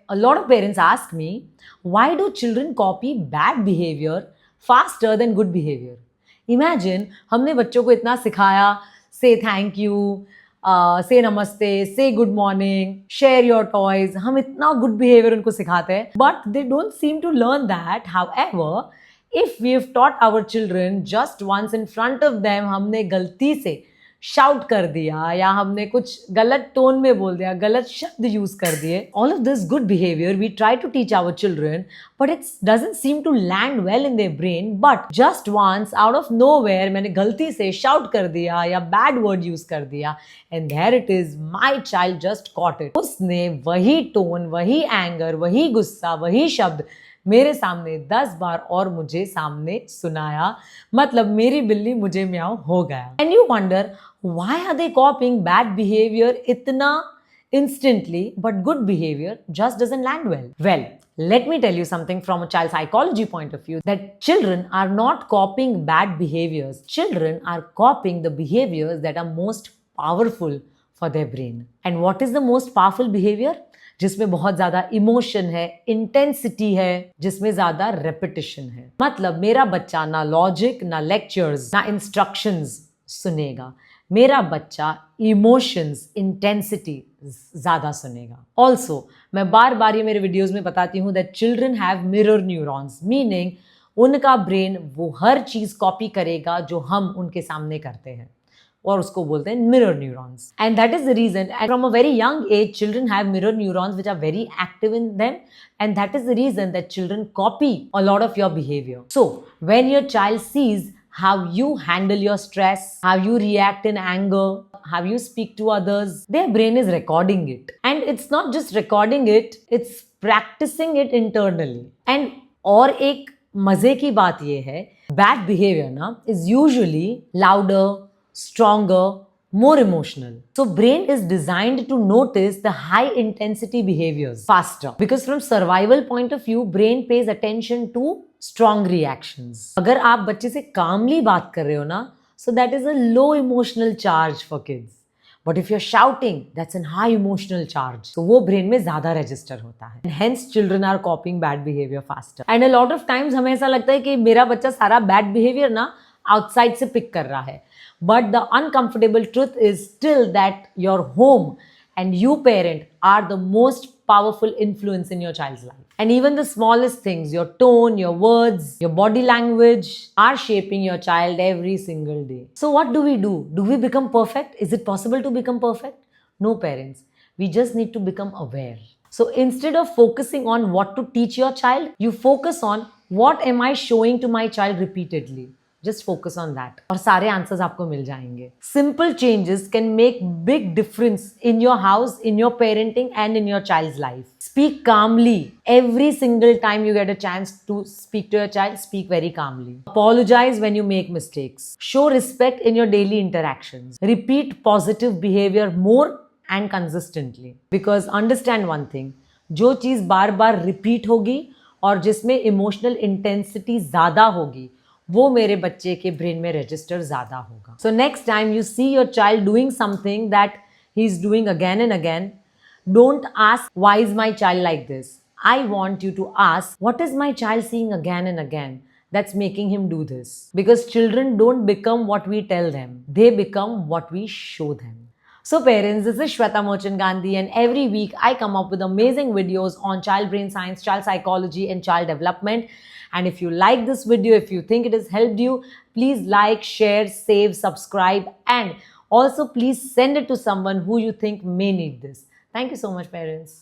a lot of parents ask me, why do children copy bad behavior faster than good behavior? Imagine हमने बच्चों को इतना सिखाया, say thank you, say namaste, say good morning, share your toys. हम इतना good behavior उनको सिखाते हैं, but they don't seem to learn that. However, if we've taught our children just once in front of them, हमने गलती से shout कर दिया या हमने कुछ गलत टोन में बोल दिया, गलत शब्द यूज कर दिए, all of this good behaviour we try to teach our children, but it doesn't seem to land well in their brain. But just once out of nowhere मैंने गलती से शाउट कर दिया या बैड वर्ड यूज कर दिया, and there it is, my child just caught it. उसने वही टोन, वही एंगर, वही गुस्सा, वही शब्द मेरे सामने 10 बार और मुझे सामने सुनाया. मतलब मेरी बिल्ली मुझे म्याऊं हो गया. And you wonder, why are they copying bad behavior itna instantly, but good behavior just doesn't land well? Well, let me tell you something from a child psychology point of view, that children are not copying bad behaviors. Children are copying the behaviors that are most powerful for their brain. And what is the most powerful behavior? जिसमें बहुत ज्यादा emotion है, intensity है, जिसमें ज्यादा repetition है. मतलब मेरा बच्चा ना लॉजिक, ना लेक्चर्स, ना इंस्ट्रक्शंस सुनेगा. मेरा बच्चा इमोशंस, इंटेंसिटी ज्यादा सुनेगा. ऑल्सो मैं बार बार ये मेरे वीडियोस में बताती हूँ that children have mirror neurons, meaning उनका ब्रेन वो हर चीज कॉपी करेगा जो हम उनके सामने करते हैं, और उसको बोलते हैं mirror neurons. And that is the reason, and from a very young age children have mirror neurons which are very active in them, and that is the reason that children copy a lot of your behaviour. So when your child sees how you handle your stress, how you react in anger, how you speak to others, their brain is recording it. And it's not just recording it, it's practicing it internally. And और एक मजे की बात ये है, bad behavior ना is usually louder, stronger, more emotional. So brain is designed to notice the high intensity behaviors faster, because from survival point of view brain pays attention to strong reactions. अगर आप बच्चे से calmly बात कर रहे हो ना, so that is a low emotional charge for kids. But if you're shouting, that's a high emotional charge. So वो brain में ज़्यादा register होता है. And hence children are copying bad behavior faster. And a lot of times हमें ऐसा लगता है कि मेरा बच्चा सारा bad behavior ना outside से pick कर रहा है. But the uncomfortable truth is still that your home and you parent are the most powerful influence in your child's life. And even the smallest things, your tone, your words, your body language are shaping your child every single day. So what do we do? Do we become perfect? Is it possible to become perfect? No, parents. We just need to become aware. So instead of focusing on what to teach your child, you focus on what am I showing to my child repeatedly. Just focus on that. और सारे answers आपको मिल जाएंगे. Simple changes can make big difference in your house, in your parenting and in your child's life. Speak calmly. Every single time you get a chance to speak to your child, speak very calmly. Apologize when you make mistakes. Show respect in your daily interactions. Repeat positive behavior more and consistently. Because understand one thing, जो चीज़ बार बार repeat होगी और जिसमें emotional intensity ज़्यादा होगी, वो मेरे बच्चे के ब्रेन में रजिस्टर ज्यादा होगा. So next time you see your child doing something that he is doing again and again, don't ask why is my child like this. I want you to ask what is my child seeing again and again that's making him do this. Because children don't become what we tell them, they become what we show them. So parents, this is Shweta Merchant Gandhi, and every week I come up with amazing videos on child brain science, child psychology and child development. And if you like this video, if you think it has helped you, please like, share, save, subscribe, and also please send it to someone who you think may need this. Thank you so much, parents.